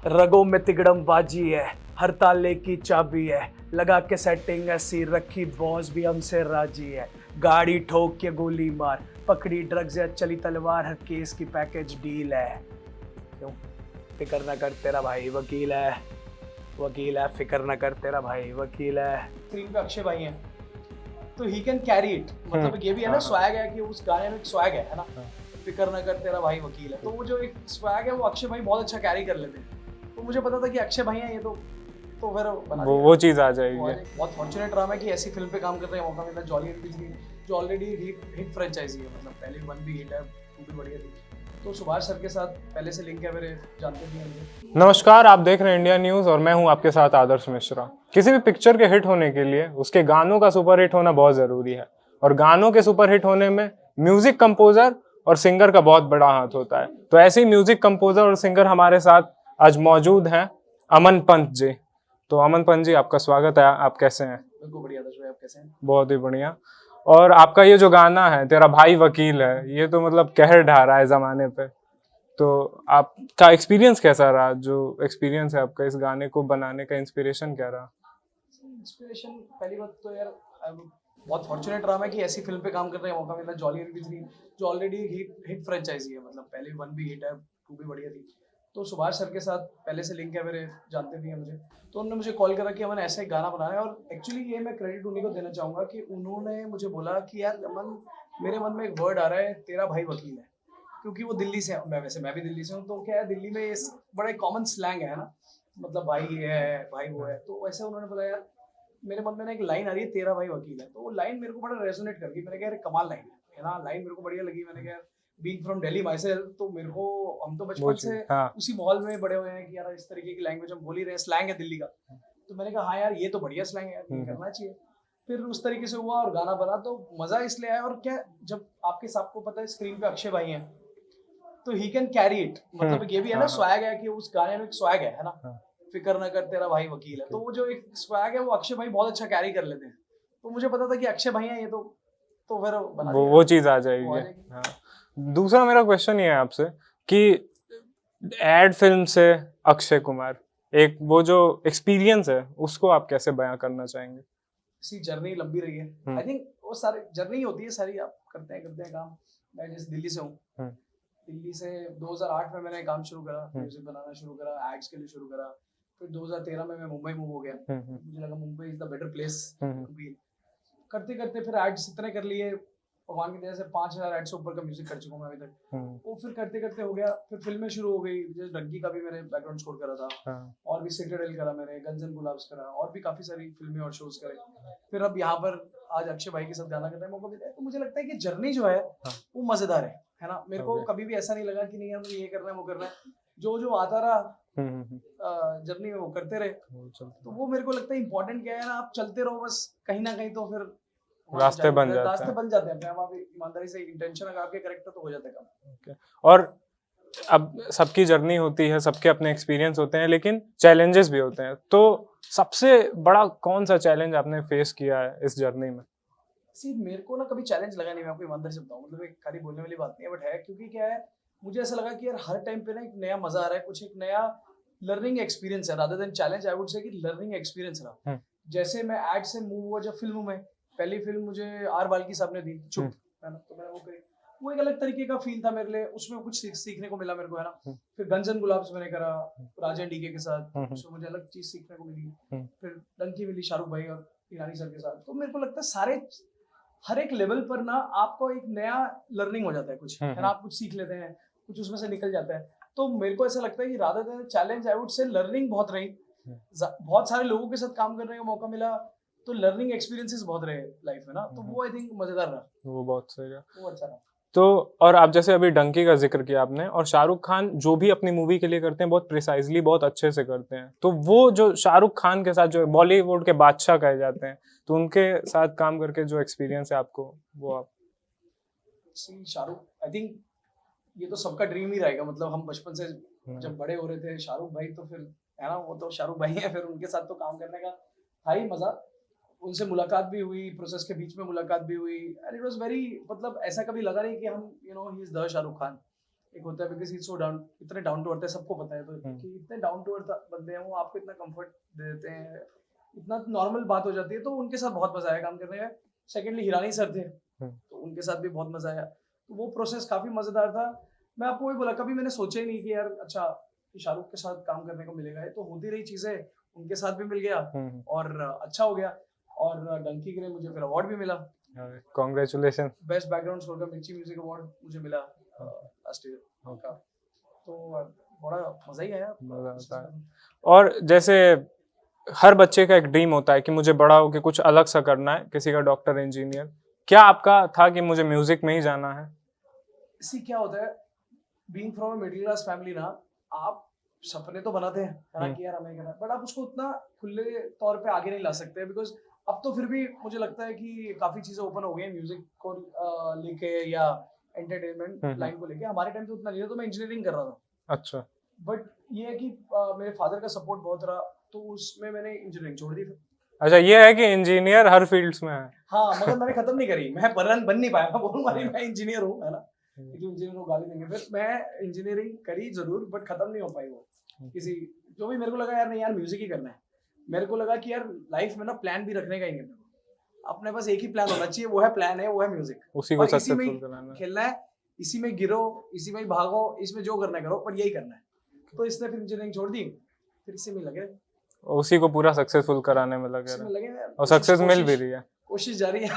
रगों में तिगड़म बाजी है, हर ताले की चाबी है, लगा के सेटिंग ऐसी रखी बॉस भी हमसे राजी है। गाड़ी ठोक के गोली मार, पकड़ी ड्रग्स या चली तलवार, हर केस की पैकेज डील है। क्यों? फिक्र ना कर तेरा भाई वकील है, वकील है, फिक्र ना कर तेरा भाई वकील है। स्क्रीन पे अक्षय भाई हैं तो ही कैन कैरी इट, मतलब ये भी है ना, स्वैग है कि उस गाने में एक स्वैग है ना। फिक्र ना कर तेरा भाई वकील है, तो वो जो एक स्वैग है वो अक्षय भाई बहुत अच्छा कैरी कर लेते हैं। तो मुझे पता था कि अक्षय भाई हैं ये, तो फिर बना वो चीज़ आ जाएगी। बहुत फॉर्चुनेट रहा मैं कि ऐसी फिल्म पे काम करने का मौका मिला। जॉली एंड बिजली जो ऑलरेडी हिट फ्रेंचाइजी है, मतलब पहले 1 भी हिट है, 2 भी बढ़िया थी। तो सुभाष सर के साथ पहले से लिंक है मेरे, जानते भी हैं। नमस्कार, आप देख रहे हैं इंडिया न्यूज़ और मैं हूं आपके साथ आदर्श मिश्रा। किसी भी पिक्चर के हिट होने के लिए उसके गानों का सुपर हिट होना बहुत ज़रूरी है, और गानों के सुपर हिट होने में म्यूजिक कंपोजर और सिंगर का बहुत बड़ा हाथ होता है। तो ऐसे ही म्यूजिक कंपोजर और सिंगर हमारे साथ आज मौजूद हैं अमन पंत जी। तो अमन पंत जी, आपका स्वागत है। आप कैसे हैं? बिल्कुल बढ़िया आदर्श भाई, आप कैसे हैं? बहुत ही बढ़िया। और आपका ये जो गाना है तेरा भाई वकील है, ये तो मतलब कहर ढा रहा है ज़माने पे। तो आपका एक्सपीरियंस कैसा रहा? जो एक्सपीरियंस है आपका इस गाने को बनाने का, इंस्पिरेशन क्या रहा? इंस्पिरेशन, पहली बात तो यार बहुत फॉर्चुनेट रहा मैं कि ऐसी फिल्म पे काम करने का मौका मिला। जॉली एंड बिजली जो ऑलरेडी हिट फ्रेंचाइजी है, मतलब पहले 1 भी हिट है, 2 भी बढ़िया थी। तो सुभाष सर के साथ पहले से लिंक है मेरे, जानते भी हैं मुझे। तो उन्होंने मुझे कॉल करा कि अमन ऐसा एक गाना बनाना है, और एक्चुअली ये मैं क्रेडिट उन्हीं को देना चाहूँगा कि उन्होंने मुझे बोला कि यार अमन, मेरे मन में एक वर्ड आ रहा है, तेरा भाई वकील है। क्योंकि वो दिल्ली से, मैं भी दिल्ली से हूँ, तो क्या है, दिल्ली में इस बड़ा कॉमन स्लैंग है ना, मतलब भाई है, भाई वो है। तो वैसे उन्होंने बोला यार मेरे मन में ना एक लाइन आ रही है, तेरा भाई वकील है। तो वो लाइन मेरे को बड़ा रेजोनेट कर गई। मैंने कहा यार कमाल लाइन है ना, लाइन मेरे को बढ़िया लगी। मैंने कहा being from Delhi my self, तो मेरे को, हम तो बचपन से उसी माहौल में बड़े हुए हैं कि यार इस तरीके की लैंग्वेज हम बोल ही रहे हैं, स्लैंग है दिल्ली का। तो मैंने कहा हाँ यार ये तो बढ़िया स्लैंग है, ये करना चाहिए। फिर उस तरीके से हुआ और गाना बना, तो मजा इसलिए आया। और क्या, जब आपको पता है स्क्रीन पे अक्षय भाई हैं तो ही कैन कैरी इट, मतलब ये भी है ना, स्वैग है कि उस गाने में एक स्वैग है ना। फिक्र ना कर तेरा भाई वकील है, तो वो जो एक स्वैग है वो अक्षय भाई बहुत अच्छा कैरी कर लेते हैं। तो मुझे पता था कि अक्षय भाई हैं ये, तो फिर बना वो चीज आ जाएगी। हाँ। दूसरा मेरा क्वेश्चन ये है आपसे कि एड फिल्म से अक्षय कुमार, एक वो जो एक्सपीरियंस है उसको आप कैसे बयां करना चाहेंगे? इसी जर्नी लंबी रही है। आई थिंक वो सारी जर्नी होती है सारी, आप करते हैं काम। मैं जिस दिल्ली से हूँ, दिल्ली से 2008 में मैंने काम शुरू करा, म्यूजिक बनाना शुरू करा, एड्स के लिए शुरू करा। फिर 2013 में मैं मुंबई मूव हो गया। मुझे लगा Mumbai is the better place to be. करते करते फिर एड्स इतने कर लिए, भगवान की दया से 5000 एड्स से ऊपर का म्यूजिक कर चुका हूँ मैं अभी तक। वो फिर करते करते हो गया, फिर फिल्में शुरू हो गई। जैसे डंकी का भी मैंने बैकग्राउंड स्कोर करा था, और भी सिटडेल करा मैंने, गन्स एंड गुलाब्स करा, और भी काफी सारी फिल्में और शोज करे। फिर अब यहाँ पर आज अक्षय भाई के साथ गाना करने का मौका मिला है। तो मुझे लगता है कि जर्नी जो है वो मजेदार है ना। मेरे को कभी भी ऐसा नहीं लगा कि नहीं यार मुझे ये करना है वो करना है। जो आता रहा जर्नी में वो करते रहे। तो वो मेरे को लगता है इम्पोर्टेंट क्या है ना, आप चलते रहो बस, कहीं ना कहीं तो फिर रास्ते बन जाते हैं अपने आप। ईमानदारी से इंटेंशन लगा के करेक्ट तो हो जाता है काम। और अब सबकी जर्नी होती है, सबके अपने एक्सपीरियंस होते हैं, लेकिन चैलेंजेस भी होते हैं। तो सबसे बड़ा कौन सा चैलेंज आपने फेस किया है इस जर्नी में? मेरे को ना कभी चैलेंज लगा नहीं, मैं आपको ईमानदारी से बताऊं, मतलब एक खाली बोलने वाली बात नहीं है, बट है। क्योंकि क्या है, मुझे ऐसा लगा कि यार हर टाइम पे ना एक नया मजा आ रहा है, कुछ एक नया लर्निंग एक्सपीरियंस है, rather than challenge I would say कि लर्निंग एक्सपीरियंस रहा। जैसे मैं एड से मूव हुआ जब फिल्मों में, पहली फिल्म मुझे आर बाल्की साहब ने दी, चुप, है ना, तो मैंने वो करी। वो एक अलग तरीके का फील था मेरे लिए, उसमें कुछ सीखने को मिला मेरे को, है ना। फिर गन्स एंड गुलाब्स मैंने करा राजन डीके के साथ, उसमें मुझे अलग चीज सीखने को मिली। फिर डंकी मिली शाहरुख भाई और ईरानी सर के साथ। तो मेरे को लगता है सारे, हर एक लेवल पर ना आपको एक नया लर्निंग हो जाता है, कुछ है ना, आप कुछ सीख लेते हैं, कुछ उसमें से निकल जाता है। तो मेरे को ऐसा लगता है कि rather than challenge I would say learning बहुत रही। बहुत सारे लोगों के साथ काम करने का मौका मिला, तो लर्निंग एक्सपीरियंसेस बहुत रहे लाइफ में ना। तो वो आई थिंक मजेदार रहा, वो बहुत सही रहा, वो अच्छा रहा। तो और आप जैसे अभी डंकी का जिक्र किया आपने, और शाहरुख खान जो भी अपनी मूवी के लिए करते हैं बहुत प्रिसाइजली, बहुत अच्छे से करते हैं। तो वो जो शाहरुख खान के साथ जो बॉलीवुड के बादशाह कहे जाते हैं, तो उनके साथ काम करके जो एक्सपीरियंस है आपको, वो आप? शाहरुख, आई थिंक ये तो सबका ड्रीम ही रहेगा। मतलब हम बचपन से जब बड़े हो रहे थे, शाहरुख भाई तो फिर है ना, वो तो शाहरुख भाई है। फिर उनके साथ तो काम करने का था ही मजा। उनसे मुलाकात भी हुई, प्रोसेस के बीच में मुलाकात भी हुई, एंड इट वाज वेरी, मतलब ऐसा कभी लगा नहीं कि हम he is the Shahrukh Khan. एक होता है बिकॉज सो डाउन, इतने डाउन टू अर्थ है, सबको पता है, तो कि इतने डाउन टू अर्थ बंदे हैं, वो आपको इतना कंफर्ट दे देते हैं, इतना नॉर्मल बात हो जाती है, तो उनके साथ बहुत मजा आया काम करने में। सेकेंडली हिरानी सर थे, तो उनके साथ भी बहुत मजा आया, तो वो प्रोसेस काफी मजेदार था। मैं आपको वही बोला, कभी मैंने सोचा ही नहीं कि यार अच्छा कि शाहरुख के साथ काम करने को मिलेगा, ये तो होती रही चीजें, उनके साथ भी मिल गया और अच्छा हो गया, और डंकी के लिए मुझे फिर अवार्ड भी मिला, कॉन्ग्रेचुलेशन। बेस्ट बैकग्राउंड स्कोर का मिर्ची म्यूजिक अवार्ड मुझे मिला लास्ट ईयर का, तो बड़ा मजा ही आया। मजा आता है। और जैसे हर बच्चे का एक ड्रीम होता है कि मुझे बड़ा होकर कुछ अलग सा करना है, किसी का डॉक्टर, इंजीनियर, क्या आपका था कि मुझे म्यूजिक में ही जाना है? इसी क्या होता है, being from a middle class family ना, आप सपने तो बनाते हैं है ना कि यार हमें करना है, बट आप उसको उतना खुले तौर पे आगे नहीं ला सकते, बिकॉज अब तो फिर भी मुझे लगता है कि काफी चीजें ओपन हो गई हैं म्यूजिक को लेके या एंटरटेनमेंट लाइन को लेके। हमारे टाइम पे उतना नहीं था, तो मैं इंजीनियरिंग कर रहा था, अच्छा। बट ये है कि मेरे फादर का सपोर्ट बहुत रहा, तो उसमें मैंने इंजीनियरिंग छोड़ दी फिर। अच्छा, ये है कि इंजीनियर हर फील्ड्स में है। हाँ, मगर मैंने खत्म नहीं करी, मैं बन नहीं पाया, मैं बोलूंगा नहीं मैं इंजीनियर हूँ, है ना, जो इंजीनियर को गाली देंगे, फिर मैं इंजीनियरिंग करी जरूर, बट खत्म नहीं हो पाई वो किसी, जो भी मेरे को लगा यार नहीं यार म्यूजिक ही करना है, मेरे को लगा कि यार लाइफ में ना प्लान भी रखने का ही नहीं है, अपने पास एक ही प्लान होना चाहिए, वो है प्लान है, वो है म्यूजिक, उसी को सक्सेसफुल कराना, खेलना है, इसी में गिरो, इसी में ही भागो, इसमें जो करना है करो, पर यही करना है, तो इसने फिर इंजीनियरिंग छोड़ दी, फिर इसी में लगे, उसी को पूरा सक्सेसफुल कराने में लगे लगे, और सक्सेस मिल भी रही है, कोशिश जारी है।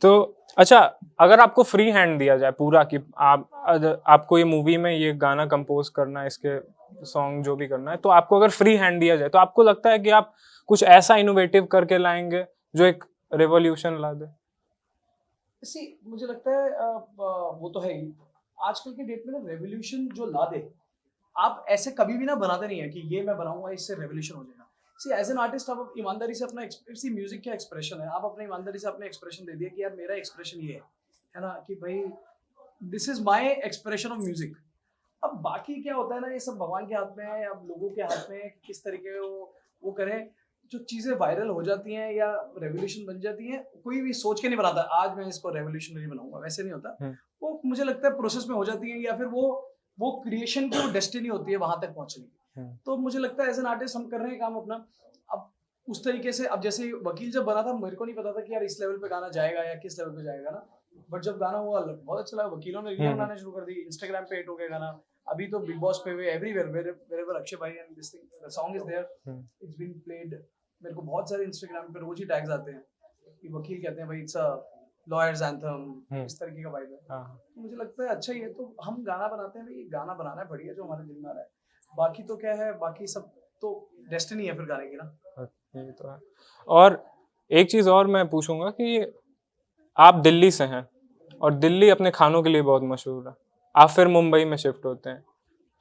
तो अच्छा, अगर आपको फ्री हैंड दिया जाए पूरा कि आपको ये मूवी में ये गाना कंपोज करना है, इसके सॉन्ग जो भी करना है, तो आपको अगर फ्री हैंड दिया जाए, तो आपको लगता है कि आप कुछ ऐसा इनोवेटिव करके लाएंगे जो एक रेवोल्यूशन ला दे? मुझे लगता है वो तो है ही, आजकल के डेट में ना रेवोल्यूशन जो ला दे, आप ऐसे कभी भी ना बनाते नहीं है कि ये मैं बनाऊंगा इससे रेवोल्यूशन हो जाएगा। एज एन आर्टिस्ट आप ईमानदारी से अपना म्यूजिक क्या एक्सप्रेशन है, आप अपने ईमानदारी से अपने एक्सप्रेशन दे दिए कि यार मेरा एक्सप्रेशन ये है ना, कि भाई this is my expression of music. अब बाकी क्या होता है ना, ये सब भगवान के हाथ में है, अब लोगों के हाथ में किस तरीके वो करें, जो चीजें वायरल हो जाती हैं या रेवोल्यूशन बन जाती हैं, कोई भी सोच के नहीं बनाता आज मैं इसको रेवोल्यूशनरी बनाऊंगा, वैसे नहीं होता, वो मुझे लगता है प्रोसेस में हो जाती है, या फिर वो क्रिएशन की वो डेस्टिनी होती है वहां तक पहुंचने की। तो मुझे लगता है एज एन आर्टिस्ट हम कर रहे हैं काम अपना, अब उस तरीके से, अब जैसे वकील जब बना था, मेरे को नहीं पता था कि यार इस लेवल पे गाना जाएगा या किस लेवल पे जाएगा ना, बट जब गाना हुआ बहुत अच्छा लगा, वकीलों ने रील बनाना शुरू कर दी, इंस्टाग्राम पे हिट हो गया गाना, अभी तो बिग बॉस पे एवरीवेयर वेरेवर अक्षय भाई and this thing the song is there, it's been played, मेरे को बहुत सारे इंस्टाग्राम पे रोज ही टैग्स आते हैं कि वकील कहते हैं भाई इट्स अ लॉयर्स एंथम, इस तरीके का वाइब है। तो मुझे लगता है अच्छा ही है, तो हम गाना बनाते हैं भाई, गाना बनाना है बढ़िया जो हमारे दिल में आ रहा है, बाकी तो क्या है, बाकी सब तो डेस्टिनी है फिर गाने की ना। ये तो है। और एक चीज और मैं पूछूंगा कि आप दिल्ली से हैं और दिल्ली अपने खानों के लिए बहुत मशहूर है, आप फिर मुंबई में शिफ्ट होते हैं,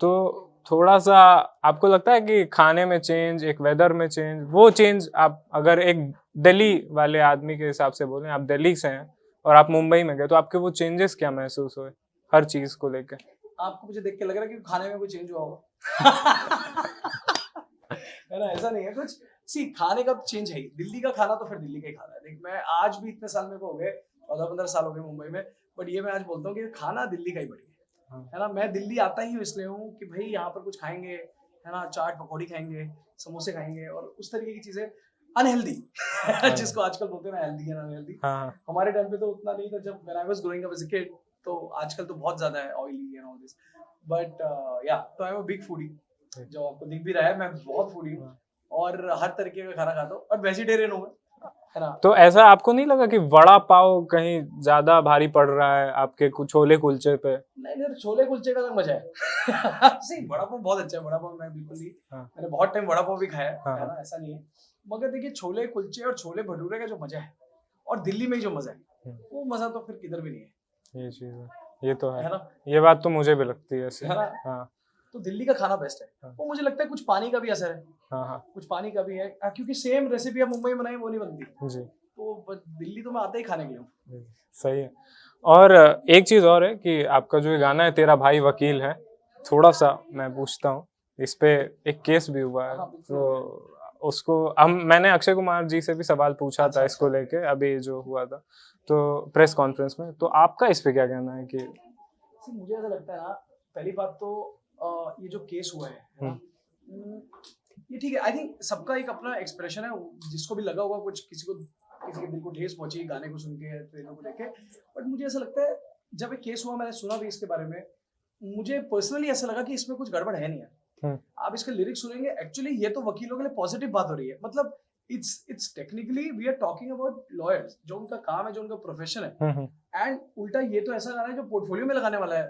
तो थोड़ा सा आपको लगता है कि खाने में चेंज, एक वेदर में चेंज, वो चेंज आप अगर एक दिल्ली वाले आदमी के हिसाब से बोलें, आप दिल्ली से हैं और आप मुंबई में गए, तो आपके वो चेंजेस क्या महसूस हुए हर चीज को लेकर? आपको मुझे देख के लग रहा है कि खाने में कोई चेंज हुआ होगा है ना, ऐसा नहीं है कुछ, खाने का चेंज है, दिल्ली का खाना तो फिर दिल्ली का ही खाना है। देख मैं आज भी इतने साल मेरे को हो गए, 14-15 साल हो गए मुंबई में, बट ये मैं आज बोलता हूँ कि खाना दिल्ली का ही बढ़िया है ना। मैं दिल्ली आता ही इसलिए हूँ कि भाई यहाँ पर कुछ खाएंगे, है ना, चाट पकौड़ी खाएंगे, समोसे खाएंगे और उस तरीके की चीजें अनहेल्दी जिसको आजकल बोलते हैं ना हेल्दी एंड अनहेल्दी। हमारे टाइम पे तो उतना नहीं था जब when I was growing up as a kid, तो आजकल तो बहुत ज्यादा है oily and all this, but या तो I am a big foodie, जो आपको दिख भी रहा है, मैं बहुत फूडी हूँ और हर तरीके का खाना खाता हूँ और वेजिटेरियन हूँ, है ना। तो ऐसा आपको नहीं लगा कि वड़ा पाव कहीं ज्यादा भारी पड़ रहा है आपके छोले कुलचे पे? नहीं, छोले कुलचे का तो मजा है सही, वड़ा पाव बहुत अच्छा है, वड़ा पाव मैं बिल्कुल नहीं, मैंने बहुत टाइम वड़ा पाव भी खाया है ना, ऐसा नहीं है, मगर देखिए छोले कुलचे और छोले भटूरे का जो मजा है और दिल्ली में ही जो मजा है, वो मजा तो फिर किधर भी नहीं है। ये चीज है, ये तो है ना, ये बात तो मुझे भी लगती है ऐसे, है ना। हाँ, तो दिल्ली का खाना बेस्ट है, वो मुझे लगता है कुछ पानी का भी असर है, कुछ पानी का भी है, क्योंकि सेम रेसिपी आप मुंबई में बनाए वो नहीं बनती जी, तो दिल्ली तो मैं आता ही खाने के लिए। सही है। और एक चीज और है कि आपका जो गाना है तेरा भाई वकील है, थोड़ा सा मैं पूछता हूँ, इस पे एक केस भी हुआ है, तो उसको मैंने अक्षय कुमार जी से भी सवाल पूछा था इसको लेके, अभी जो हुआ था तो प्रेस कॉन्फ्रेंस में, तो आपका इस पे क्या कहना है कि See, मुझे ऐसा लगता है ना, पहली बात तो ये जो केस हुआ है ना, ये ठीक है। आई थिंक सबका एक अपना एक्सप्रेशन है, जिसको भी लगा होगा कुछ, किसी के दिल को ठेस पहुंची गाने को सुन के, ट्रेलर को देख के। बट मुझे ऐसा लगता है जब एक केस हुआ, मैंने सुना भी इसके बारे में, मुझे पर्सनली ऐसा लगा कि इसमें कुछ गड़बड़ है नहीं है। आप इसके लिरिक्स सुनेंगे, एक्चुअली ये तो वकीलों के लिए पॉजिटिव बात हो रही है। मतलब it's technically we are talking about lawyers, जो उनका काम है, जो उनका प्रोफेशन है। एंड उल्टा ये तो ऐसा गाना है जो पोर्टफोलियो में लगाने वाला है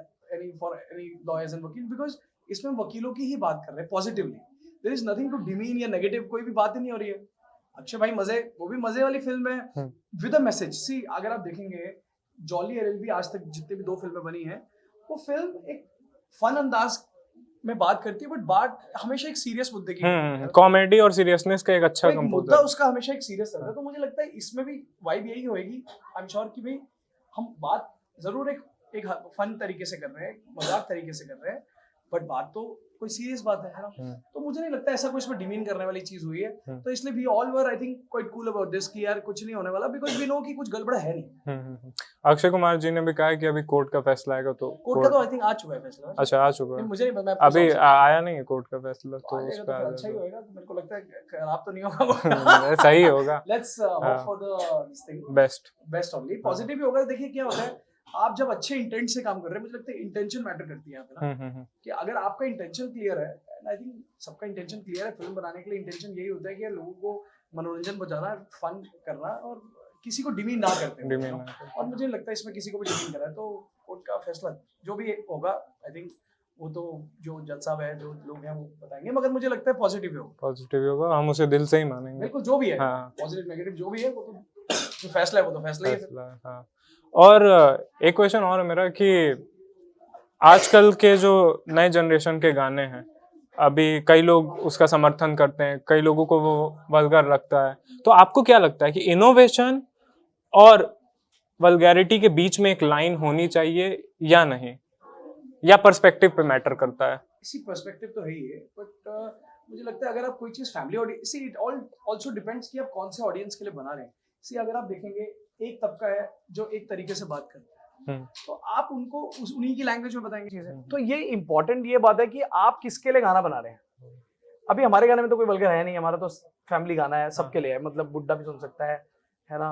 फॉर एनी लॉयर्स एंड वकील, बिकॉज इसमें वकीलों की ही बात कर रहे हैं positively. There is nothing to demean या नेगेटिव, कोई भी बात ही नहीं हो रही है। अक्षय भाई मजे, वो भी मजे वाली फिल्म है विद अ मैसेज। सी, अगर आप देखेंगे जॉली एलएलबी आज तक जितनी भी 2 फिल्में बनी हैं, वो फिल्म एक फन अंदाज में बात करती है, बट बात हमेशा एक सीरियस मुद्दे की, कॉमेडी और सीरियसनेस का एक अच्छा मुद्दा कंपोजर। उसका हमेशा एक सीरियस रहता है। तो मुझे लगता है इसमें भी वाइब यही होएगी। आई एम श्योर कि भाई हम बात जरूर एक फन तरीके से कर रहे हैं, मजाक तरीके से कर रहे हैं, बट बात तो कोई सीरियस बात है ना। तो मुझे नहीं लगता ऐसा कोई इसमें डिमीन करने वाली चीज हुई है। तो इसलिए we all were I think quite cool about this कि यार कुछ नहीं होने वाला, बिकॉज़ वी नो कि कुछ गड़बड़ है नहीं। अक्षय कुमार जी ने भी कहा है कि अभी कोर्ट का फैसला आएगा, तो कोर्ट का तो आई थिंक आ चुका है फैसला। अच्छा, आ चुका है। मुझे नहीं पता, अभी आया नहीं है कोर्ट का फैसला, तो उस पे अच्छा ही होएगा। मेरे को लगता है खराब तो नहीं होगा, सही होगा। Let's hope for the this thing best only, positive ही होगा। देखिए क्या होता है, आप जब अच्छे इंटेंट से काम कर रहे हैं, मुझे लगता है इंटेंशन मैटर करती है यहाँ पे ना, कि अगर आपका इंटेंशन क्लियर है, एंड आई थिंक सबका इंटेंशन क्लियर है फिल्म बनाने के लिए। इंटेंशन यही होता है कि लोगों को मनोरंजन पहुंचाना, फन करना, और किसी को डिमीन ना करते हैं। और मुझे लगता है इसमें किसी को भी डिमीन करा है, तो कोर्ट का फैसला जो भी होगा, आई थिंक वो तो जो जज साहब है, जो लोग हैं, वो बताएंगे। मगर मुझे लगता है पॉजिटिव होगा, हम उसे दिल से ही मानेंगे। बिल्कुल, जो भी है पॉजिटिव नेगेटिव जो भी है, वो तो जो फैसला है वो तो फैसला ही है। और एक क्वेश्चन और है मेरा कि आजकल के जो नए जनरेशन के गाने हैं, अभी कई लोग उसका समर्थन करते हैं, कई लोगों को वो वल्गर लगता है। तो आपको क्या लगता है कि इनोवेशन और वल्गैरिटी के बीच में एक लाइन होनी चाहिए या नहीं, या पर्सपेक्टिव पे मैटर करता है? इसी पर्सपेक्टिव तो है ही है, बट मुझे लगता है अगर आप कोई चीज family audience, see it also depends कि आप कौन से ऑडियंस के लिए बना रहे हैं। सी, अगर आप देखेंगे एक तबका है जो एक तरीके से बात करता है, तो आप उनको उन्हीं की लैंग्वेज में बताएंगे चीजें। तो ये इंपॉर्टेंट ये बात है कि आप किसके लिए गाना बना रहे हैं। अभी हमारे गाने में तो कोई वल्गर है नहीं, हमारा तो फैमिली गाना है, सबके लिए है। मतलब बुड्ढा भी सुन सकता है ना,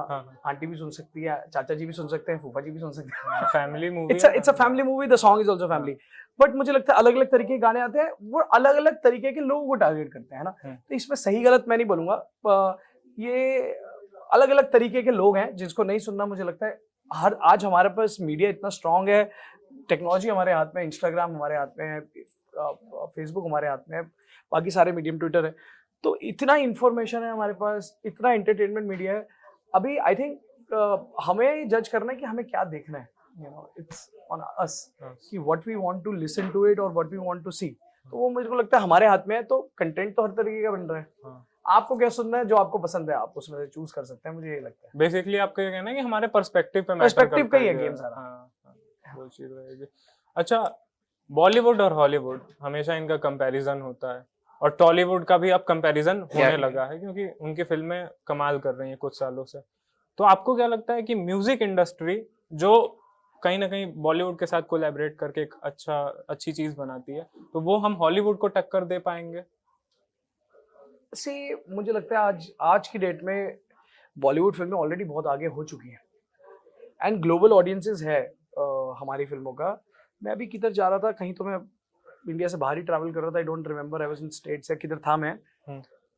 आंटी भी सुन सकती है, चाचा जी भी सुन सकते हैं, फूफा जी भी सुन सकते हैं। Family movie, it's a family movie, the song is also family. But मुझे लगता है अलग अलग तरीके के गाने आते हैं, वो अलग अलग तरीके के लोगों को टारगेट करते हैं ना। तो इसमें सही गलत मैं नहीं बोलूंगा, ये अलग अलग तरीके के लोग हैं जिसको नहीं सुनना। मुझे लगता है आज हमारे पास मीडिया इतना स्ट्रांग है, टेक्नोलॉजी हमारे हाथ में, इंस्टाग्राम हमारे हाथ में है, फेसबुक हमारे हाथ में है, बाकी सारे मीडियम, ट्विटर है, तो इतना इंफॉर्मेशन है हमारे पास, इतना एंटरटेनमेंट मीडिया है। अभी आई थिंक हमें जज करना है कि हमें क्या देखना है, you know, it's on us कि what we want to listen to it और what we want to see. तो वो मुझे को लगता है हमारे हाथ में है। तो कंटेंट तो हर तरीके का बन रहा है, आपको क्या सुनना है, जो आपको पसंद है आप उसमें से चूज कर सकते हैं। मुझे ये लगता है बेसिकली आपका ये कहना है कि हमारे पर्सपेक्टिव पे पर्सपेक्टिव का ही है गेम सारा। वो चीज रहेगी। अच्छा, बॉलीवुड और हॉलीवुड हमेशा इनका कंपैरिजन होता है, और टॉलीवुड का भी अब कंपैरिजन होने लगा है, क्योंकि उनकी फिल्में कमाल कर रही हैं कुछ सालों से। तो आपको क्या लगता है कि म्यूजिक इंडस्ट्री जो कहीं ना कहीं बॉलीवुड के साथ कोलैबोरेट करके एक अच्छी चीज बनाती है, तो वो हम हॉलीवुड को टक्कर दे पाएंगे? सी, मुझे लगता है आज की डेट में बॉलीवुड फिल्में ऑलरेडी बहुत आगे हो चुकी हैं, एंड ग्लोबल ऑडियंसेस है हमारी फिल्मों का। मैं अभी किधर जा रहा था, कहीं तो मैं इंडिया से बाहर ही ट्रैवल कर रहा था, I don't remember, I was in states या किधर था मैं।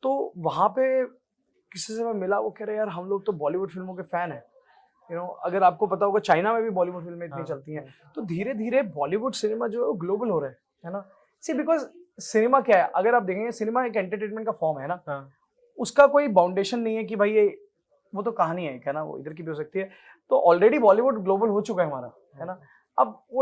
तो वहाँ पे किसी से मैं मिला, वो कह रहे यार हम लोग तो बॉलीवुड फिल्मों के फैन हैं, यू नो। अगर आपको पता होगा चाइना में भी बॉलीवुड फिल्में इतनी चलती हैं। तो धीरे धीरे बॉलीवुड सिनेमा जो है वो ग्लोबल हो रहा है ना। सी, बिकॉज सिनेमा क्या है, अगर आप देखेंगे सिनेमा एक एंटरटेनमेंट का फॉर्म है ना, उसका कोई बाउंडेशन नहीं है कि भाई ये वो तो कहानी है ना, वो इधर की भी हो सकती है। तो ऑलरेडी बॉलीवुड ग्लोबल हो चुका है हमारा, है ना। अब वो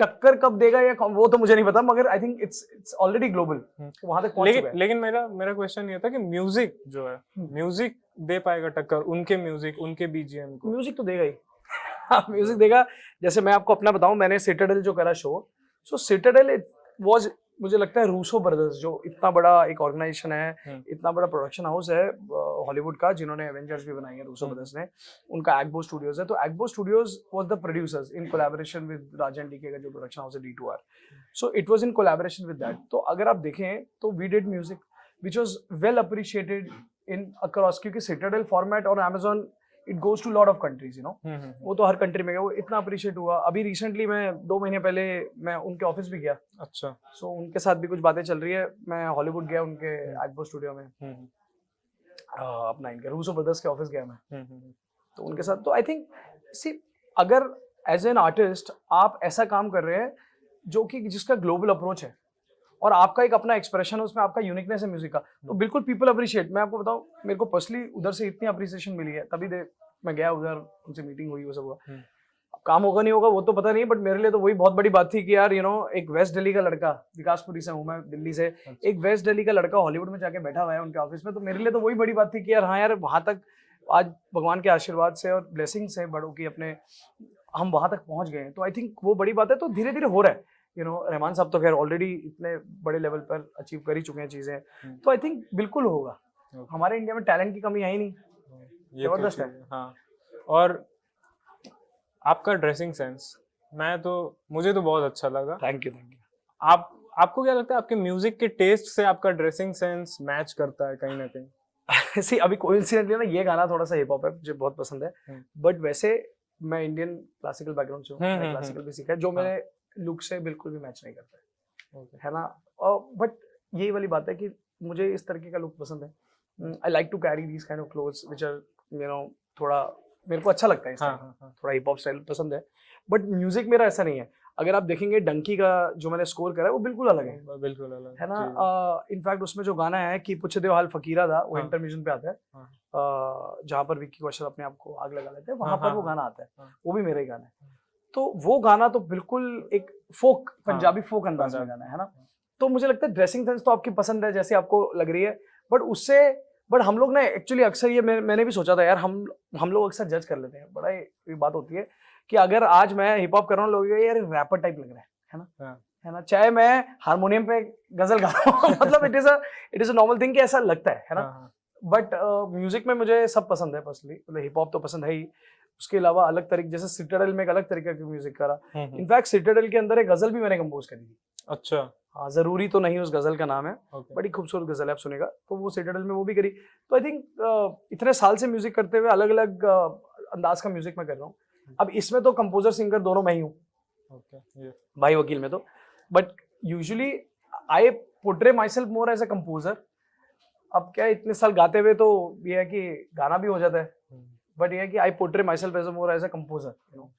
टक्कर कब देगा या वो तो मुझे नहीं पता, मगर I think it's already global, वहां तक पहुंच चुका है। लेकिन मेरा क्वेश्चन ये था कि म्यूजिक जो है, म्यूजिक दे पाएगा टक्कर उनके म्यूजिक, उनके बीजीएम को? म्यूजिक तो देगा ही, म्यूजिक देगा। जैसे मैं आपको अपना बताऊं, मैंने सिटाडेल जो करा शो, सो सिटाडेल वाज मुझे लगता है रूसो ब्रदर्स जो इतना बड़ा एक ऑर्गेनाइजेशन है, इतना बड़ा प्रोडक्शन हाउस है हॉलीवुड का, जिन्होंने एवेंजर्स भी बनाई है, रूसो ब्रदर्स ने, उनका एग्बो स्टूडियोज है। तो AGBO studios was the producers in collaboration with Raj and DK का जो प्रोडक्शन हाउस है D2R, so it was in collaboration with that. तो अगर आप देखें तो we did music which was well appreciated in across, क्योंकि सिटाडेल फॉर्मेट और Amazon it goes to lot of countries, you know, वो तो हर कंट्री में गया, वो इतना अप्रिशिएट हुआ। अभी रिसेंटली मैं 2 महीने पहले मैं उनके ऑफिस भी गया, अच्छा, सो उनके साथ भी कुछ बातें चल रही है। मैं हॉलीवुड गया उनके एग्बो स्टूडियो में, अपना इनके रूसो ब्रदर्स के ऑफिस गया मैं, तो उनके साथ। तो आई थिंक सी, अगर एज एन आर्टिस्ट आप ऐसा काम कर रहे हैं जो कि जिसका ग्लोबल अप्रोच है और आपका एक अपना एक्सप्रेशन है, उसमें आपका यूनिकनेस है म्यूजिक का, तो बिल्कुल पीपल अप्रिशिएट। मैं आपको बताऊं, मेरे को पर्सनली उधर से इतनी अप्रिसिएशन मिली है, तभी मैं गया उधर, उनसे मीटिंग हुई, वो सब हुआ। काम होगा नहीं होगा वो तो पता नहीं, बट मेरे लिए तो वही बहुत बड़ी बात थी कि यार यू नो, एक वेस्ट दिल्ली का लड़का, विकासपुरी से हूँ मैं, दिल्ली से, एक वेस्ट दिल्ली का लड़का हॉलीवुड में जाके बैठा हुआ है उनके ऑफिस में, तो मेरे लिए तो वही बड़ी बात थी कि यार हाँ यार, वहाँ तक आज भगवान के आशीर्वाद से और ब्लेसिंग से बड़ों की अपने, हम वहाँ तक पहुँच गए हैं। तो आई थिंक वो बड़ी बात है। तो धीरे धीरे हो रहा है, यू नो, रहमान साहब तो खैर ऑलरेडी इतने बड़े लेवल पर अचीव कर ही चुके हैं चीजें, तो आई थिंक बिल्कुल होगा। हमारे इंडिया में टैलेंट की कमी है ही नहीं, जबरदस्त है। हाँ, और आपका ड्रेसिंग सेंस, मुझे तो बहुत अच्छा लगा। Thank you. आपको क्या लगता है, आपके म्यूजिक के टेस्ट से आपका ड्रेसिंग सेंस मैच करता है कहीं ना कहीं? सी, अभी कोइंसिडेंटली ना, ये गाना थोड़ा सा हिप हॉप है, मुझे बहुत पसंद है, बट वैसे मैं इंडियन क्लासिकल बैकग्राउंड से हूँ, मैंने क्लासिकल भी सीखा है, जो मेरे लुक से बिल्कुल भी मैच नहीं करता है ना। और बट यही वाली बात है कि मुझे इस तरीके का लुक पसंद है। I like to carry these kind of clothes which are, you know, थोड़ा मेरे को अच्छा लगता है, थोड़ा हिप हॉप स्टाइल पसंद है, बट म्यूजिक मेरा ऐसा नहीं है। अगर आप देखेंगे डंकी का जो मैंने स्कोर करा है, वो बिल्कुल अलग है, बिल्कुल अलग है ना। इनफैक्ट उसमें जो गाना है कि पुछ देव हाल फकीरा था, वो इंटरम्यूजन पे आता है, जहाँ पर विक्की कौशल अपने आप को आग लगा लेते हैं, वहां पर वो गाना आता है, वो भी मेरा ही गाना है। तो वो गाना तो बिल्कुल एक फोक, पंजाबी फोक अंदाज में गाना है ना। तो मुझे लगता है ड्रेसिंग सेंस तो आपकी पसंद है जैसे आपको लग रही है, बट हम लोग ना एक्चुअली अक्सर ये मैंने भी सोचा था यार, हम लोग अक्सर जज कर लेते हैं, बड़ा ये बात होती है कि अगर आज मैं हिप हॉप कर रहा हूँ, लोग यार रैपर टाइप लग रहा है ना, चाहे मैं हारमोनियम पे गजल गा रहा हूँ मतलब it is a normal thing कि ऐसा लगता है ना। बट म्यूजिक में मुझे सब पसंद है पर्सनली, मतलब हिप हॉप तो पसंद है ही, उसके अलावा अलग तरीके, जैसे सिटाडेल में एक अलग तरीके का म्यूजिक करा। इनफैक्ट सिटाडेल के अंदर एक गजल भी मैंने कंपोज करी थी। अच्छा, हाँ, जरूरी तो नहीं उस गजल का नाम है, बड़ी खूबसूरत गजल है, आप सुनेगा तो वो सिटाडेल में वो भी करी। तो आई थिंक इतने साल से म्यूजिक करते हुए अलग अलग अंदाज का म्यूजिक मैं कर रहा हूँ। अब इसमें तो कंपोजर सिंगर दोनों मैं ही हूँ, भाई वकील में तो, but usually I portray myself more as a composer. अब क्या, इतने साल गाते हुए तो ये है कि गाना भी हो जाता है, बट ये है कि I portray myself as a more as a composer, you know.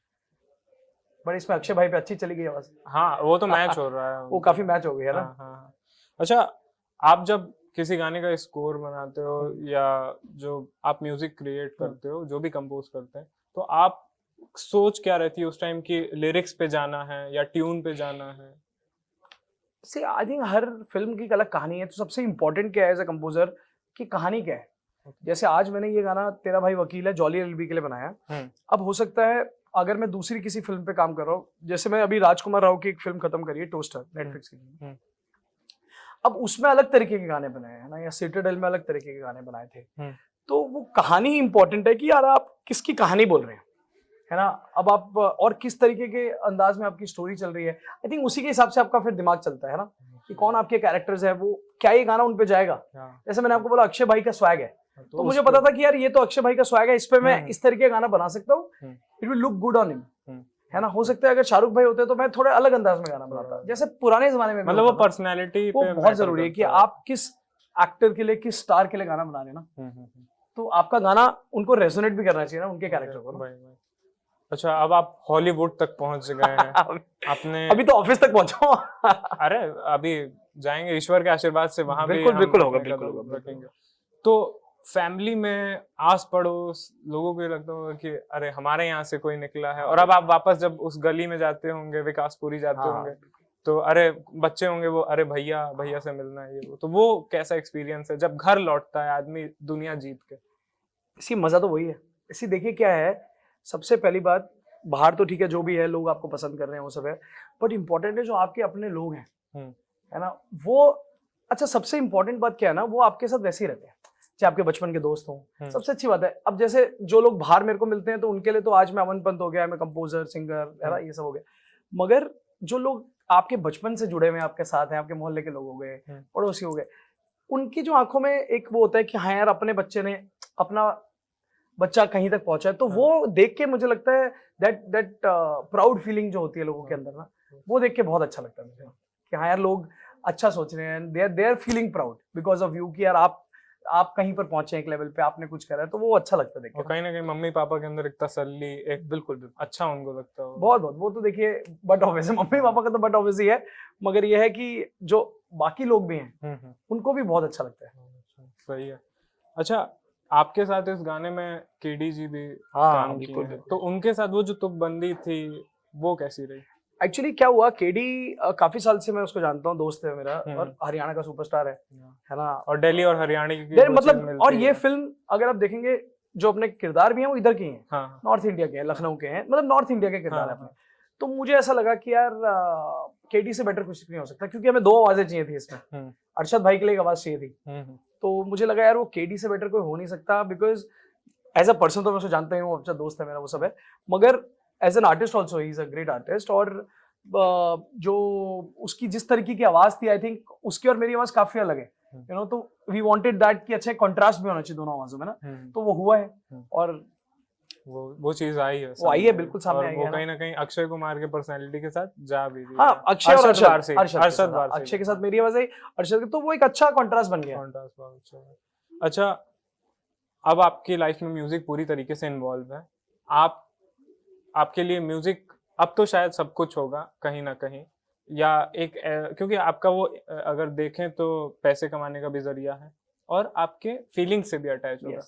But इसमें अक्षय भाई पे अच्छी चली गई आवाज। हाँ, वो तो मैच हो रहा है, वो काफी मैच हो गया है ना। हाँ। अच्छा, आप जब किसी गाने का स्कोर बनाते हो या जो आप म्यूजिक क्रिएट करते हो, जो भी कंपोज करते हैं, तो आप सोच क्या रहती है उस टाइम की, लिरिक्स पे जाना है या ट्यून पे जाना है? सी, आई थिंक हर फिल्म की एक अलग कहानी है, तो सबसे इम्पोर्टेंट क्या है एज अ कंपोजर कि कहानी क्या है। जैसे आज मैंने ये गाना तेरा भाई वकील है जॉली एलबी के लिए बनाया, अब हो सकता है अगर मैं दूसरी किसी फिल्म पे काम कर रहा हूँ, जैसे मैं अभी राजकुमार राव की एक फिल्म खत्म करी है, टोस्टर, नेटफ्लिक्स की, अब उसमें अलग तरीके के गाने बनाए हैं ना, या सिटाडेल में अलग तरीके के गाने बनाए थे, तो वो कहानी ही इंपॉर्टेंट है कि यार आप किसकी कहानी बोल रहे हैं, है ना। अब आप और किस तरीके के अंदाज में आपकी स्टोरी चल रही है, आई थिंक उसी के हिसाब से आपका फिर दिमाग चलता है ना, कि कौन आपके कैरेक्टर्स है, वो क्या ये गाना उन पे जाएगा। जैसे मैंने आपको बोला अक्षय भाई का स्वैग है, तो मुझे पता था कि यार ये तो अक्षय भाई का स्वैग है, इस पे मैं इस तरीके का गाना बना सकता हूँ, it will look good on him, है ना। हो सकता है अगर शाहरुख भाई होते तो मैं थोड़े अलग अंदाज में गाना बनाता, जैसे पुराने जमाने में, मतलब वो पर्सनैलिटी वो बहुत जरूरी है कि आप किस एक्टर के लिए, किस स्टार के लिए गाना बना रहे हैं ना, तो आपका गाना उनको रेजोनेट भी करना चाहिए ना, उनके कैरेक्टर को। अच्छा, अब आप हॉलीवुड तक पहुंच गए हैं अपने, अभी तो ऑफिस तक पहुंचा हूं अरे अभी जाएंगे ईश्वर के आशीर्वाद से, वहां बिल्कुल होगा। तो फैमिली में आस पड़ोस लोगों को लगता होगा कि अरे हमारे यहाँ से कोई निकला है, और अब आप वापस जब उस गली में जाते होंगे, विकासपुरी जाते होंगे, तो अरे बच्चे होंगे वो, अरे भैया से मिलना है, ये वो, तो वो कैसा एक्सपीरियंस है जब घर लौटता है आदमी दुनिया जीत के? इसी मजा तो वही है। इसी देखिए क्या है, सबसे पहली बात, बाहर तो ठीक है जो भी है, लोग आपको पसंद कर रहे हैं वो सब है, बट इम्पोर्टेंट है जो आपके अपने लोग हैं, है ना। वो अच्छा, सबसे इंपॉर्टेंट बात क्या है ना, वो आपके साथ वैसे ही रहते हैं चाहे आपके बचपन के दोस्त हों। सबसे अच्छी बात है, अब जैसे जो लोग बाहर मेरे को मिलते हैं तो उनके लिए तो आज मैं अमन पंत हो गया, मैं कंपोजर सिंगर है ना, ये सब हो गया। मगर जो लोग आपके बचपन से जुड़े हुए हैं, आपके साथ हैं, आपके मोहल्ले के लोग हो गए, पड़ोसी हो गए, उनकी जो आंखों में एक वो होता है कि हाँ यार अपने बच्चे ने, अपना बच्चा कहीं तक पहुंचा है, तो वो देख के मुझे लगता है दैट प्राउड फीलिंग जो होती है लोगों के अंदर ना, वो देख के बहुत अच्छा लगता है मुझे कि हाँ यार लोग अच्छा सोच रहे हैं, they are feeling proud because of you, कि यार आप कहीं पर पहुंचे एक लेवल पे, आपने कुछ करा है, तो वो अच्छा लगता है देख के। और कहीं ना कहीं मम्मी पापा के अंदर एक तसल्ली, एक बिल्कुल अच्छा उनको लगता है। बहुत बहुत, वो तो देखिए बट ऑब्वियस है, मम्मी पापा का तो बट ऑब्वियस ही है, मगर ये है कि जो बाकी लोग भी हैं उनको भी बहुत अच्छा लगता है। सही है। अच्छा, आपके साथ इस गाने में केडी जी भी हाँ, काम किए बिल्कुल, हैं, बिल्कुल। तो उनके साथ वो जो तुकबंदी थी वो कैसी रही? एक्चुअली क्या हुआ, केडी काफी साल से मैं उसको जानता हूँ, दोस्त है मेरा, और हरियाणा का सुपरस्टार है ना। और दिल्ली और हरियाणा की देर मतलब, और ये फिल्म अगर आप देखेंगे जो अपने किरदार भी हैं वो इधर के हैं, हाँ, नॉर्थ इंडिया के हैं, लखनऊ के हैं, मतलब नॉर्थ इंडिया के किरदार है अपने। तो मुझे ऐसा लगा कि यार केडी से बेटर कुछ नहीं हो सकता, क्योंकि हमें 2 आवाजें चाहिए थी इसमें, अरशद भाई के लिए एक आवाज चाहिए थी, तो मुझे लगा यार वो केडी से बेटर कोई हो नहीं सकता, बिकॉज एज अ पर्सन तो मैं उसे जानता ही हूँ, अच्छा दोस्त है मेरा, वो सब है, मगर as an artist also he is a great artist. और जो उसकी जिस तरीके की आवाज थी, आई थिंक उसकी और मेरी आवाज काफी अलग है, यू नो, तो वी वांटेड दैट कि अच्छा कंट्रास्ट भी होना चाहिए दोनों आवाजों में ना, तो वो हुआ है, और वो चीज आई है, वो आई है, बिल्कुल सामने आई है। वो कहीं ना कहीं अक्षय कुमार के पर्सनालिटी के साथ जा भी रही है। हाँ, अक्षय और अरशद वारसी अक्षय के साथ मेरी आवाज आई, अरशद, तो वो एक अच्छा कंट्रास्ट बन गया। अच्छा, अब आपकी लाइफ में म्यूजिक पूरी तरीके से इन्वॉल्व है, आपके लिए म्यूजिक अब तो शायद सब कुछ होगा कहीं ना कहीं, या एक क्योंकि आपका वो अगर देखें तो पैसे कमाने का भी जरिया है और आपके फीलिंग से भी अटैच होगा।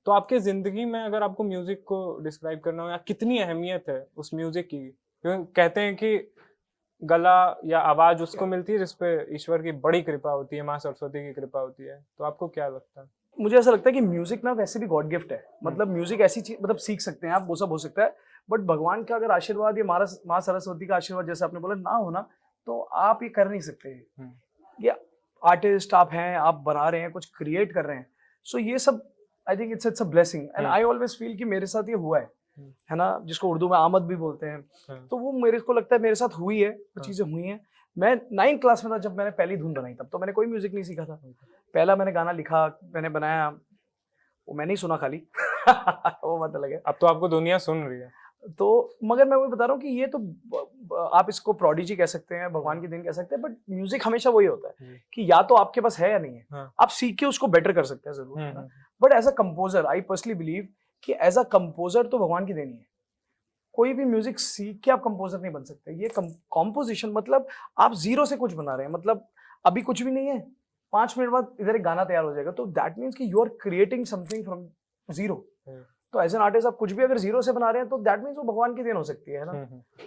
तो आपके जिंदगी में अगर आपको म्यूजिक को डिस्क्राइब करना हो, या कितनी अहमियत है उस म्यूजिक की, क्योंकि कहते हैं कि गला या आवाज उसको मिलती है जिसपे ईश्वर की बड़ी कृपा होती है, माँ सरस्वती की कृपा होती है, तो आपको क्या लगता है? मुझे ऐसा लगता है कि म्यूजिक ना वैसे भी गॉड गिफ्ट है, मतलब म्यूजिक ऐसी चीज, मतलब सीख सकते हैं आप, वो सब हो सकता है, बट भगवान का अगर आशीर्वाद या माँ सरस्वती का आशीर्वाद जैसे आपने बोला ना हो ना, तो आप ये कर नहीं सकते। ये आर्टिस्ट आप हैं, आप बना रहे हैं, कुछ क्रिएट कर रहे हैं, सो ये सब I think it's a blessing, and I always feel कि मेरे साथ ये हुआ है ना, जिसको उर्दू में आमद भी बोलते हैं, तो वो मेरे को लगता है मेरे साथ हुई है, वो चीजें हुई हैं। मैं 9th क्लास में था जब मैंने पहली धुन बनाई, तब तो मैंने कोई म्यूजिक नहीं सीखा था, पहला मैंने गाना लिखा, मैंने बनाया, वो मैंने ही सुना खाली वो बात अलग है। अब तो आपको दुनिया सुन रही है, तो मगर मैं वही बता रहा हूँ कि ये तो आप इसको प्रोडिजी कह सकते हैं, भगवान की देन कह सकते हैं, बट म्यूजिक हमेशा वही होता है कि या तो आपके पास है या नहीं है, आप सीख के उसको बेटर कर सकते हैं जरूर, but as a composer I personally believe कि एज अ कंपोजर तो भगवान की देनी है, कोई भी म्यूजिक सीख के आप कंपोजर नहीं बन सकते। ये कॉम्पोजिशन मतलब आप जीरो से कुछ बना रहे हैं, मतलब अभी कुछ भी नहीं है, 5 मिनट बाद इधर एक गाना तैयार हो जाएगा, तो दैट मीन्स कि you are creating something from zero. तो एज एन आर्टिस्ट आप कुछ भी अगर जीरो से बना रहे हैं तो दैट मीन्स वो भगवान की देन हो सकती है ना,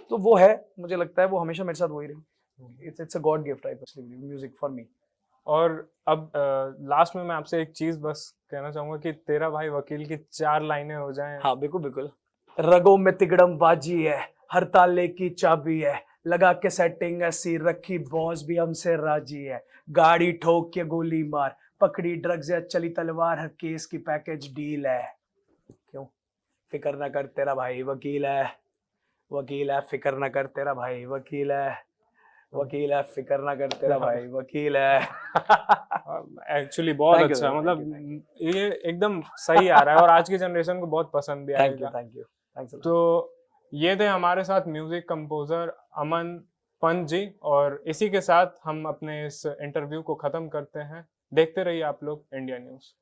तो वो है, मुझे लगता है वो हमेशा मेरे साथ वही रही, it's a God gift I personally believe music for me. और अब लास्ट में मैं आपसे एक चीज बस कहना चाहूंगा कि तेरा भाई वकील की 4 लाइनें हो जाएं। हाँ बिल्कुल बिल्कुल। रगों में तिगड़म बाजी है, हर ताले की चाबी है, लगा के सेटिंग ऐसी रखी बॉस भी हमसे राजी है, गाड़ी ठोक के गोली मार, पकड़ी ड्रग्स या चली तलवार, हर केस की पैकेज डील है। क्यों फिक्र ना कर तेरा भाई वकील है, वकील है फिक्र ना कर तेरा भाई वकील है, वकील है फिक्र ना कर तेरा भाई वकील है। एक्चुअली बहुत अच्छा, मतलब ये एकदम सही आ रहा है और आज की जनरेशन को बहुत पसंद भी आएगा। Thank you. तो ये थे हमारे साथ म्यूजिक कंपोजर अमन पंत जी, और इसी के साथ हम अपने इस इंटरव्यू को खत्म करते हैं। देखते रहिए आप लोग इंडिया न्यूज़।